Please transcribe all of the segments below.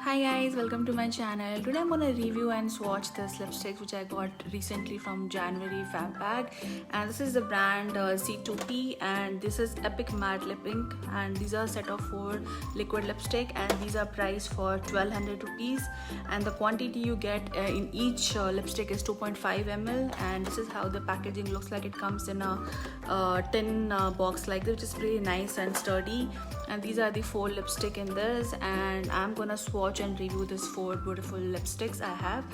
Hi guys, welcome to my channel. Today I'm gonna review and swatch this lipsticks which I got recently from January Fab Bag, and this is the brand C2P, and this is Epic Matte Lip Ink, and these are a set of 4 liquid lipstick, and these are priced for 1200 rupees, and the quantity you get in each lipstick is 2.5 ml, and this is how the packaging looks like. It comes in a tin box like this, which is pretty nice and sturdy, and these are the 4 lipstick in this, and I'm gonna swatch and review this 4 beautiful lipsticks I have.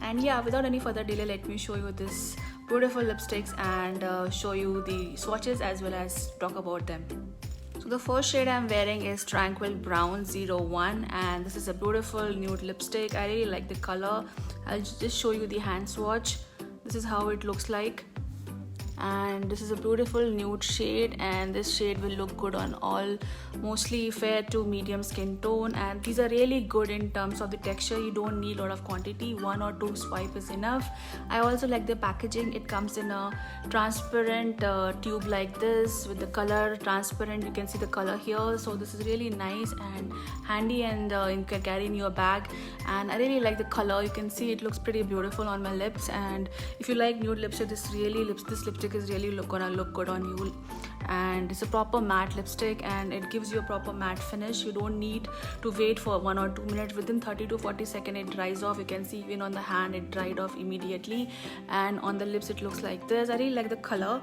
And yeah, without any further delay, let me show you this beautiful lipsticks and show you the swatches as well as talk about them. So the first shade I'm wearing is Tranquil Brown 01, and this is a beautiful nude lipstick. I really like the color. I'll just show you the hand swatch. This is how it looks like, and this is a beautiful nude shade, and this shade will look good on all mostly fair to medium skin tone, and these are really good in terms of the texture. You don't need a lot of quantity, 1 or 2 swipe is enough. I also like the packaging. It comes in a transparent tube like this with the color transparent. You can see the color here, so this is really nice and handy, and you can carry in your bag. And I really like the color. You can see it looks pretty beautiful on my lips, and if you like nude lipstick, this lipstick is really gonna look good on you. And it's a proper matte lipstick, and it gives you a proper matte finish. You don't need to wait for 1 or 2 minutes. Within 30 to 40 seconds it dries off. You can see even on the hand it dried off immediately, and on the lips it looks like this. I really like the color,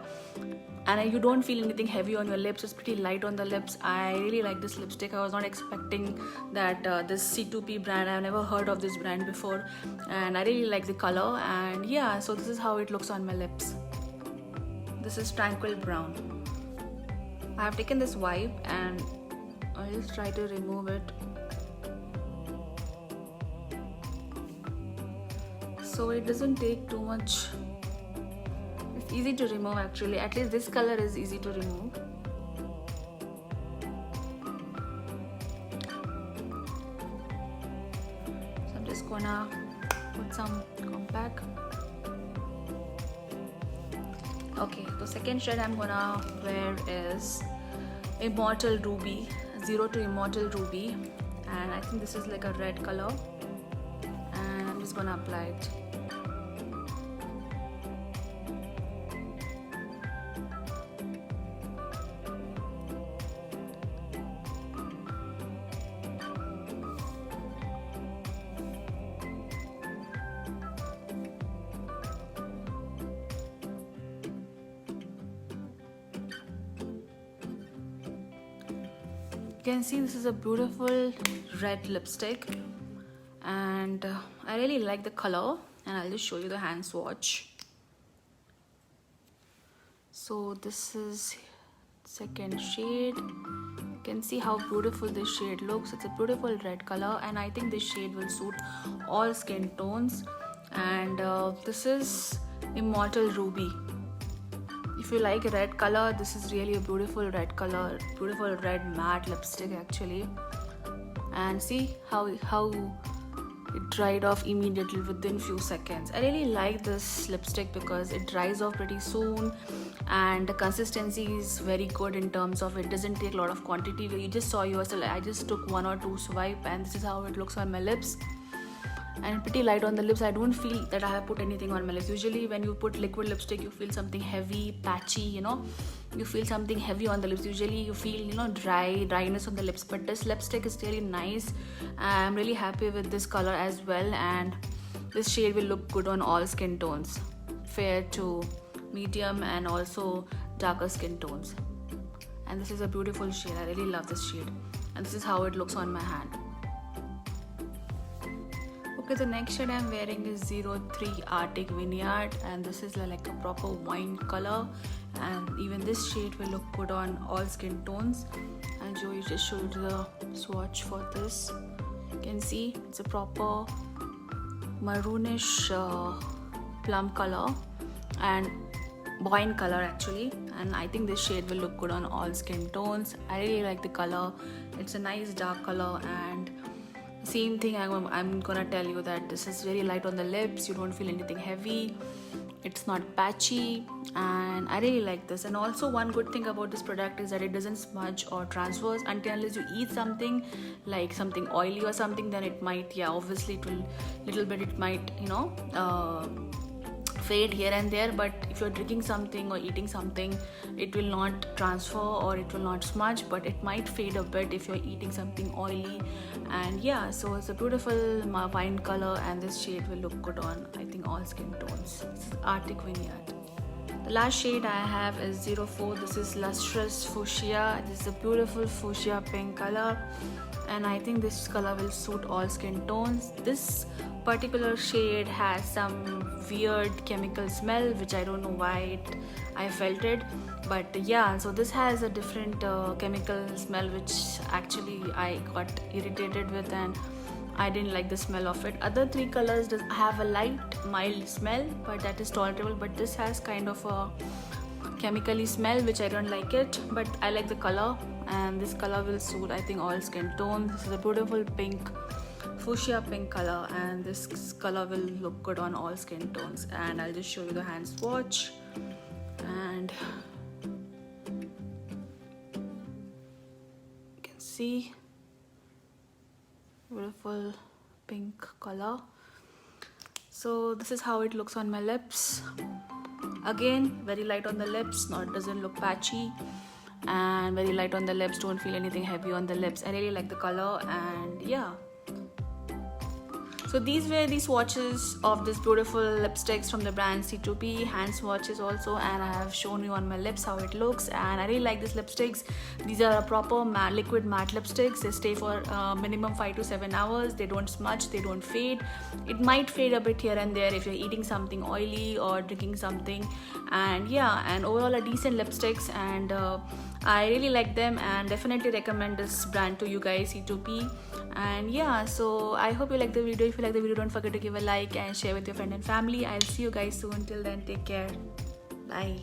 and you don't feel anything heavy on your lips. It's pretty light on the lips. I really like this lipstick. I was not expecting that this C2P brand. I've never heard of this brand before, and I really like the color. And yeah, so this is how it looks on my lips. This is Tranquil Brown. I have taken this wipe and I'll just try to remove it. So it doesn't take too much. It's easy to remove actually. At least this color is easy to remove. So I'm just gonna put some compact. Okay, the second shade I'm gonna wear is Immortal Ruby, 0 to Immortal Ruby, and I think this is like a red color, and I'm just gonna apply it. You can see this is a beautiful red lipstick, and I really like the color, and I'll just show you the hand swatch. So this is second shade. You can see how beautiful this shade looks. It's a beautiful red color, and I think this shade will suit all skin tones. And this is Immortal Ruby. If you like red color, this is really a beautiful red color, beautiful red matte lipstick actually. And see how it dried off immediately within few seconds. I really like this lipstick because it dries off pretty soon, and the consistency is very good in terms of it doesn't take a lot of quantity. You just saw yourself, I just took 1 or 2 swipe, and this is how it looks on my lips. And pretty light on the lips. I don't feel that I have put anything on my lips. Usually when you put liquid lipstick, you feel something heavy, patchy, you feel something heavy on the lips. Usually you feel dryness on the lips, but this lipstick is really nice. I'm really happy with this color as well, and this shade will look good on all skin tones, fair to medium and also darker skin tones. And this is a beautiful shade. I really love this shade, and this is how it looks on my hand. Okay, the next shade I'm wearing is 03 Arctic Vineyard, and this is like a proper wine color, and even this shade will look good on all skin tones. I'll just show you the swatch for this. You can see it's a proper maroonish plum color and wine color actually, and I think this shade will look good on all skin tones. I really like the color. It's a nice dark color, and same thing I'm gonna tell you that this is very light on the lips. You don't feel anything heavy. it's not patchy, and I really like this. And also one good thing about this product is that it doesn't smudge or transfers until unless you eat something like something oily or something, then it might, yeah, obviously it will little bit, it might, you know, fade here and there. But if you're drinking something or eating something, it will not transfer or it will not smudge, but it might fade a bit if you're eating something oily. And yeah, so it's a beautiful wine color, and this shade will look good on, I think, all skin tones. This is Arctic Vineyard. The last shade I have is 04. This is Lustrous Fuchsia. This is a beautiful fuchsia pink color, and I think this color will suit all skin tones. This particular shade has some weird chemical smell, which I don't know why I felt it, but yeah, so this has a different chemical smell, which actually I got irritated with, and I didn't like the smell of it. Other three colors does have a light mild smell, but that is tolerable, but this has kind of a chemically smell, which I don't like it, but I like the color, and this color will suit, I think, all skin tones. This is a beautiful pink, fuchsia pink color, and this color will look good on all skin tones. And I'll just show you the hand swatch, and you can see beautiful pink color. So this is how it looks on my lips. Again, very light on the lips, not doesn't look patchy, and very light on the lips, don't feel anything heavy on the lips. I really like the color, and yeah. So these were the swatches of this beautiful lipsticks from the brand C2P, hand swatches also, and I have shown you on my lips how it looks, and I really like these lipsticks. These are a proper liquid matte lipsticks. They stay for minimum 5 to 7 hours. They don't smudge, they don't fade. It might fade a bit here and there if you're eating something oily or drinking something, and yeah, and overall a decent lipsticks, and I really like them, and definitely recommend this brand to you guys, C2P. And yeah, so I hope you like the video. If you like the video, don't forget to give a like and share with your friend and family. I'll see you guys soon. Till then, take care. Bye.